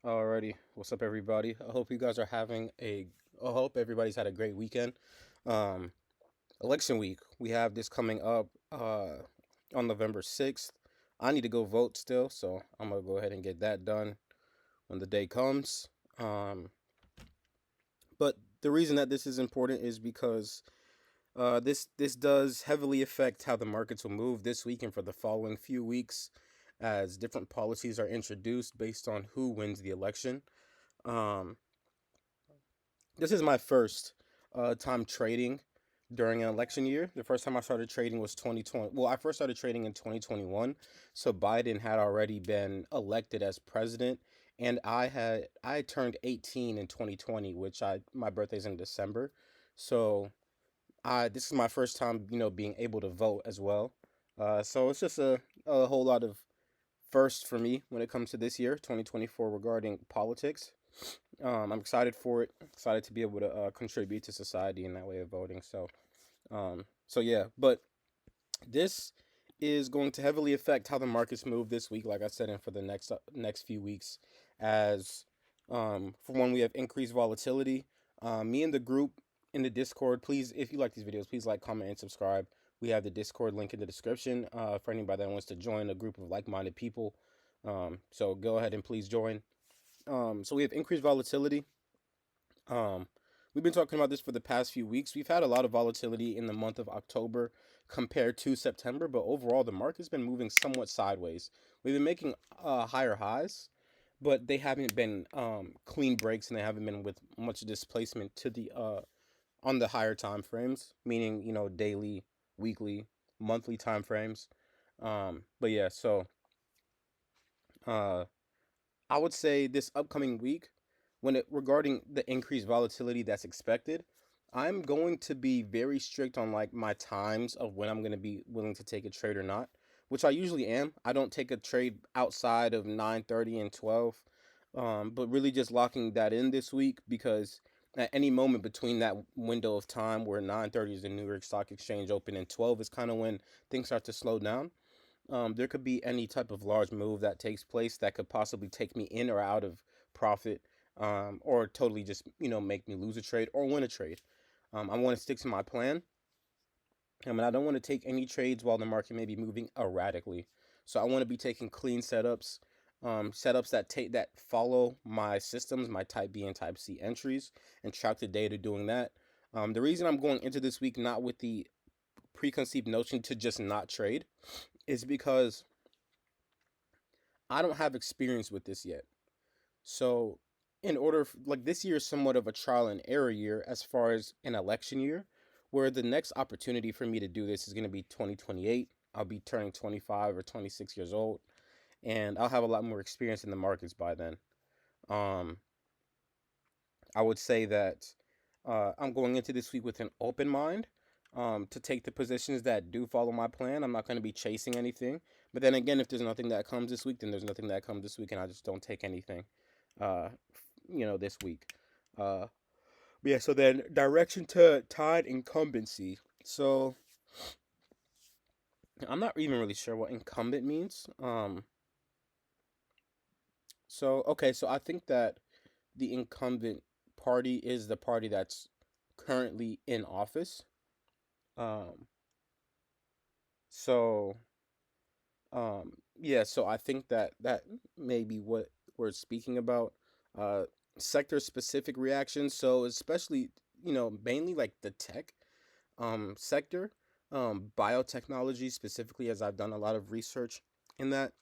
Alrighty, what's up, everybody? I hope everybody's had a great weekend. Um, Election week, we have this coming up on November 6th. I need to go vote still, so I'm gonna go ahead and get that done when the day comes. Um, but the reason that this is important is because this does heavily affect how the markets will move this week and for the following few weeks, as different policies are introduced based on who wins the election. Um, This is my first time trading during an election year. The first time I started trading was 2020. Well, I first started trading in 2021. So Biden had already been elected as president, and I turned 18 in 2020, which I my birthday's in December. So I this is my first time, being able to vote as well. So it's just a whole lot of first for me when it comes to this year, 2024, regarding politics. I'm excited for it. Excited to be able to contribute to society in that way of voting. So yeah. But this is going to heavily affect how the markets move this week, like I said, and for the next few weeks. As For one, we have increased volatility. Me and the group in the Discord. Please, if you like these videos, please like, comment, and subscribe. We have the Discord link in the description for anybody that wants to join a group of like-minded people. So go ahead and please join. So we have increased volatility. Um, we've been talking about this for the past few weeks. We've had a lot of volatility in the month of October compared to September, but overall the market's been moving somewhat sideways. We've been making higher highs, but they haven't been clean breaks, and they haven't been with much displacement to the on the higher time frames, meaning daily, weekly, monthly time frames. But yeah, so uh, I would say this upcoming week, when it regarding the increased volatility that's expected, I'm going to be very strict on like my times of when I'm going to be willing to take a trade or not, which I usually am. I don't take a trade outside of 9:30 and 12. But really just locking that in this week, because at any moment between that window of time where 9:30 is the New York Stock Exchange open and 12 is kind of when things start to slow down. There could be any type of large move that takes place that could possibly take me in or out of profit, or totally just make me lose a trade or win a trade. I want to stick to my plan. And I don't want to take any trades while the market may be moving erratically. So I want to be taking clean setups, setups that follow my systems, my Type B and Type C entries, and track the data doing that. The reason I'm going into this week not with the preconceived notion to just not trade is because I don't have experience with this yet. So, like, this year is somewhat of a trial and error year as far as an election year, where the next opportunity for me to do this is going to be 2028. I'll be turning 25 or 26 years old, and I'll have a lot more experience in the markets by then. Um, I would say that I'm going into this week with an open mind, to take the positions that do follow my plan. I'm not going to be chasing anything. But then again, if there's nothing that comes this week, then there's nothing that comes this week, and I just don't take anything, uh, this week. Uh, yeah, so then direction to tide incumbency. So I'm not even really sure what incumbent means. So I think that the incumbent party is the party that's currently in office. Um, so yeah, so I think that that may be what we're speaking about. Uh, Sector specific reactions. So especially, mainly like the tech sector, biotechnology specifically, as I've done a lot of research in that,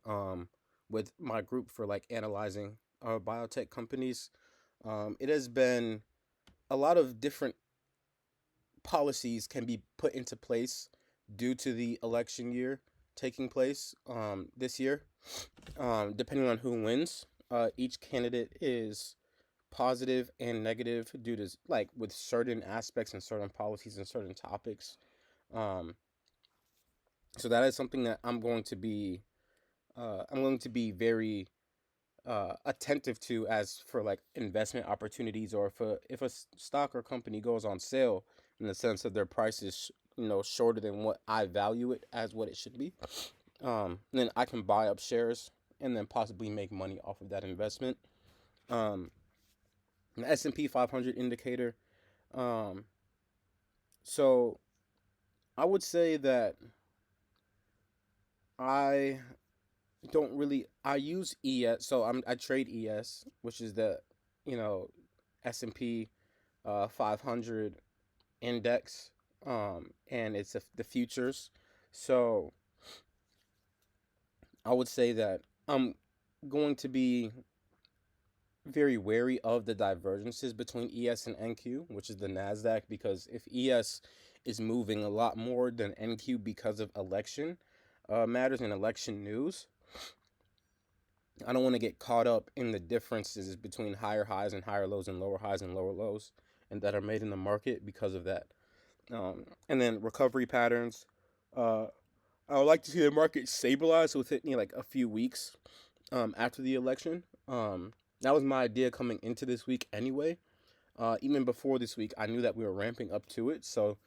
um, with my group for like analyzing biotech companies. It has been a lot of different policies can be put into place due to the election year taking place this year. Depending on who wins, each candidate is positive and negative due to like with certain aspects and certain policies and certain topics. Um, so that is something that I'm going to be very attentive to, as for like investment opportunities, or if a stock or company goes on sale, in the sense of their price is shorter than what I value it as what it should be. Then I can buy up shares and then possibly make money off of that investment. Um, the S&P 500 indicator. Um, so I would say that I don't really I use ES. So I trade ES, which is the you know S&P 500 index, and it's the futures. So I would say that I'm going to be very wary of the divergences between ES and NQ, which is the Nasdaq, because if ES is moving a lot more than NQ because of election matters and election news, I don't want to get caught up in the differences between higher highs and higher lows and lower highs and lower lows, and that are made in the market because of that. And then recovery patterns. Uh, I would like to see the market stabilize within like a few weeks after the election. That was my idea coming into this week anyway. Even before this week, I knew that we were ramping up to it. So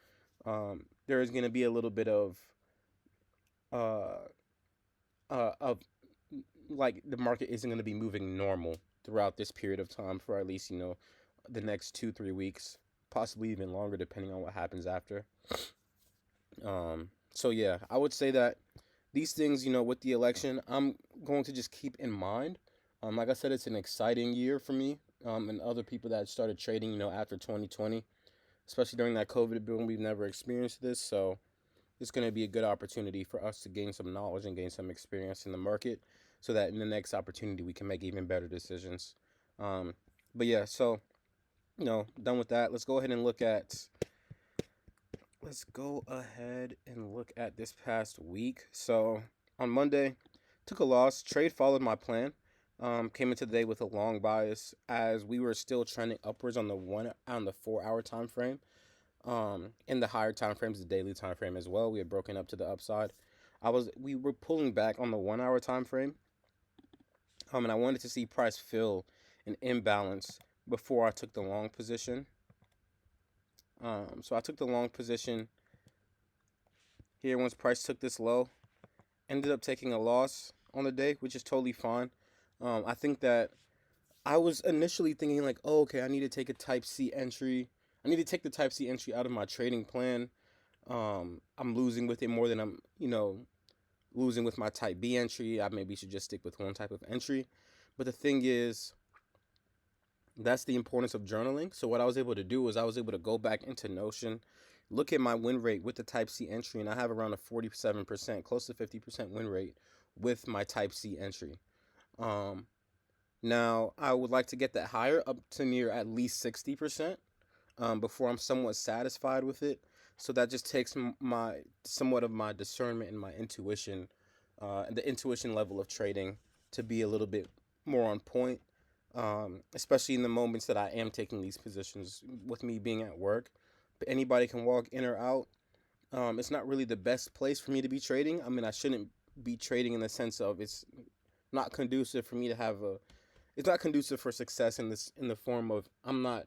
there is going to be a little bit uh, of like the market isn't going to be moving normal throughout this period of time for at least the next 2-3 weeks, possibly even longer depending on what happens after. So yeah, I would say that these things, with the election, I'm going to just keep in mind. Like I said, it's an exciting year for me, and other people that started trading, after 2020, especially during that COVID boom. We've never experienced this, so it's going to be a good opportunity for us to gain some knowledge and gain some experience in the market, so that in the next opportunity we can make even better decisions. Um, but yeah, so done with that. Let's go ahead and look at this past week. So on Monday, took a loss. Trade followed my plan. Came into the day with a long bias as we were still trending upwards on the 4 hour time frame. In the higher time frames, the daily time frame as well, we had broken up to the upside. We were pulling back on the 1 hour time frame. And I wanted to see price fill an imbalance before I took the long position. So I took the long position here once price took this low. Ended up taking a loss on the day, which is totally fine. I think that I was initially thinking like, oh, okay, I need to take a Type C entry. I need to take the Type C entry out of my trading plan. I'm losing with it more than I'm, losing with my Type B entry. I maybe should just stick with one type of entry. But the thing is, that's the importance of journaling. So what I was able to do was I was able to go back into Notion, look at my win rate with the Type C entry, and I have around a 47%, close to 50% win rate with my Type C entry. Um, Now I would like to get that higher, up to near at least 60%, before I'm somewhat satisfied with it. So that just takes my somewhat of my discernment and my intuition, and the intuition level of trading to be a little bit more on point, especially in the moments that I am taking these positions with me being at work. But anybody can walk in or out. It's not really the best place for me to be trading. I mean, I shouldn't be trading in the sense of it's not conducive for me to have a it's not conducive for success in the form of I'm not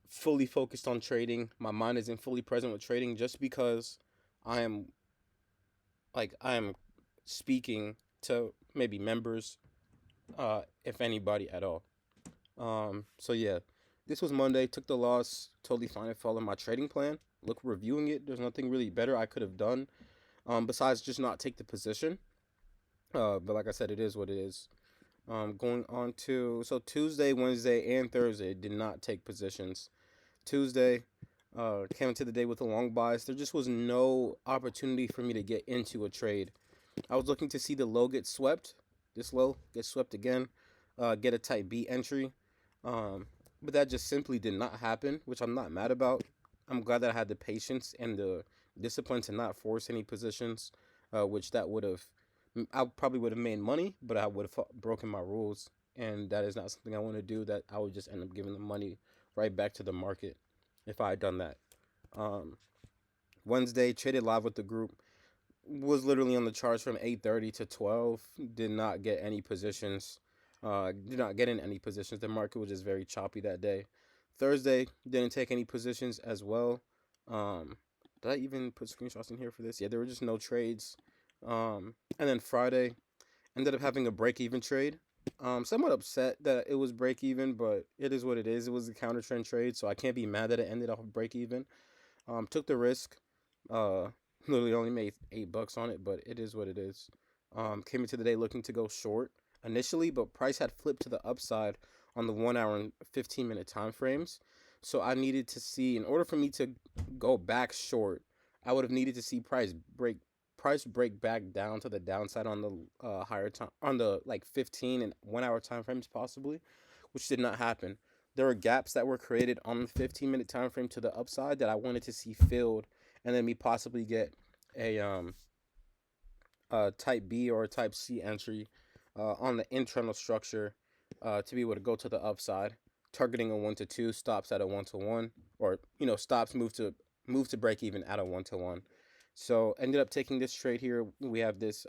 fully focused on trading. My mind isn't fully present with trading just because I am I am speaking to maybe members, if anybody at all. So yeah, this was Monday. Took the loss. Totally fine. I followed my trading plan. Look, reviewing it. There's nothing really better I could have done, besides just not take the position. But like I said, it is what it is. Going on to Tuesday, Wednesday, and Thursday did not take positions. Tuesday, came into the day with a long bias. There just was no opportunity for me to get into a trade. I was looking to see the low get swept, this low get swept again, get a Type B entry, but that just simply did not happen, which I'm not mad about. I'm glad that I had the patience and the discipline to not force any positions, which that would have I probably would have made money, but I would have broken my rules, and that is not something I want to do. That I would just end up giving the money right back to the market if I had done that. Um, Wednesday, traded live with the group. Was literally on the charts from 8:30 to 12. Did not get any positions. Did not get in any positions. The market was just very choppy that day. Thursday, didn't take any positions as well. Did I even put screenshots in here for this? Yeah, there were just no trades. And then Friday, Ended up having a break even trade. Somewhat upset that it was break even, but it is what it is. It was a counter trend trade, so I can't be mad that it ended off break even. Took the risk. Uh, Literally only made $8 on it, but it is what it is. Came into the day looking to go short initially, but price had flipped to the upside on the 1 hour and 15-minute time frames. So I needed to see, in order for me to go back short, I would have needed to see price break back down to the downside on the higher time, on the like 15 and 1 hour time frames possibly, which did not happen. There were gaps that were created on the 15-minute time frame to the upside that I wanted to see filled, and then me possibly get a type B or a type C entry on the internal structure to be able to go to the upside, targeting a 1 to 2, stops at a 1 to 1, or stops move to break even at a 1 to 1. So ended up taking this trade here. We have this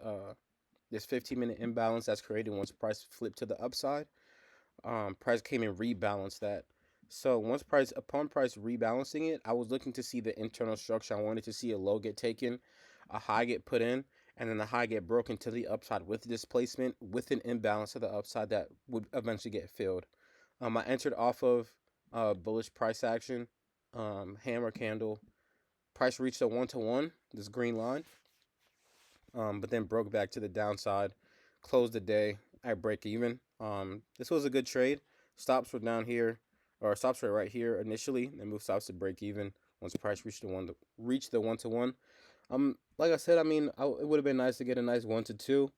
15-minute imbalance that's created once price flipped to the upside. Price came and rebalanced that. So upon price rebalancing it, I was looking to see the internal structure. I wanted to see a low get taken, a high get put in, and then the high get broken to the upside with displacement, with an imbalance to the upside that would eventually get filled. I entered off of bullish price action, hammer candle. Price reached a 1 to 1, this green line, but then broke back to the downside. Closed the day at break even. This was a good trade. Stops were down here, or stops were right here initially, then moved stops to break even once price reached the 1 to 1. Like I said, I mean, it would have been nice to get a nice 1 to 2,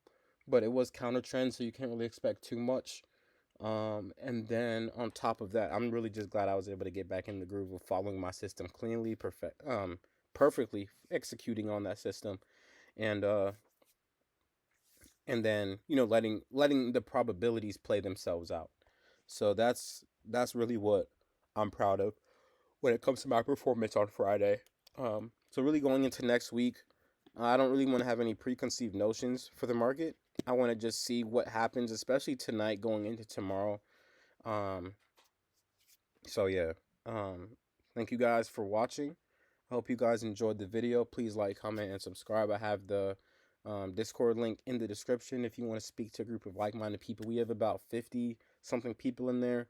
but it was counter trend, so you can't really expect too much. And then on top of that, I'm really just glad I was able to get back in the groove of following my system cleanly, perfectly executing on that system, and then letting the probabilities play themselves out. So that's really what I'm proud of when it comes to my performance on Friday. So really going into next week, I don't really want to have any preconceived notions for the market. I want to just see what happens, especially tonight going into tomorrow. Um, so yeah. Thank you guys for watching. I hope you guys enjoyed the video. Please like, comment, and subscribe. I have the Discord link in the description if you want to speak to a group of like-minded people. We have about 50 something people in there,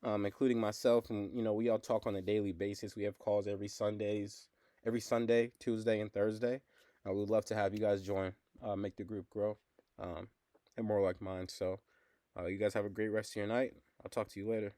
including myself, and we all talk on a daily basis. We have calls every Sunday, Tuesday, and Thursday. We'd love to have you guys join, make the group grow, um, and more like mine. So you guys have a great rest of your night. I'll talk to you later.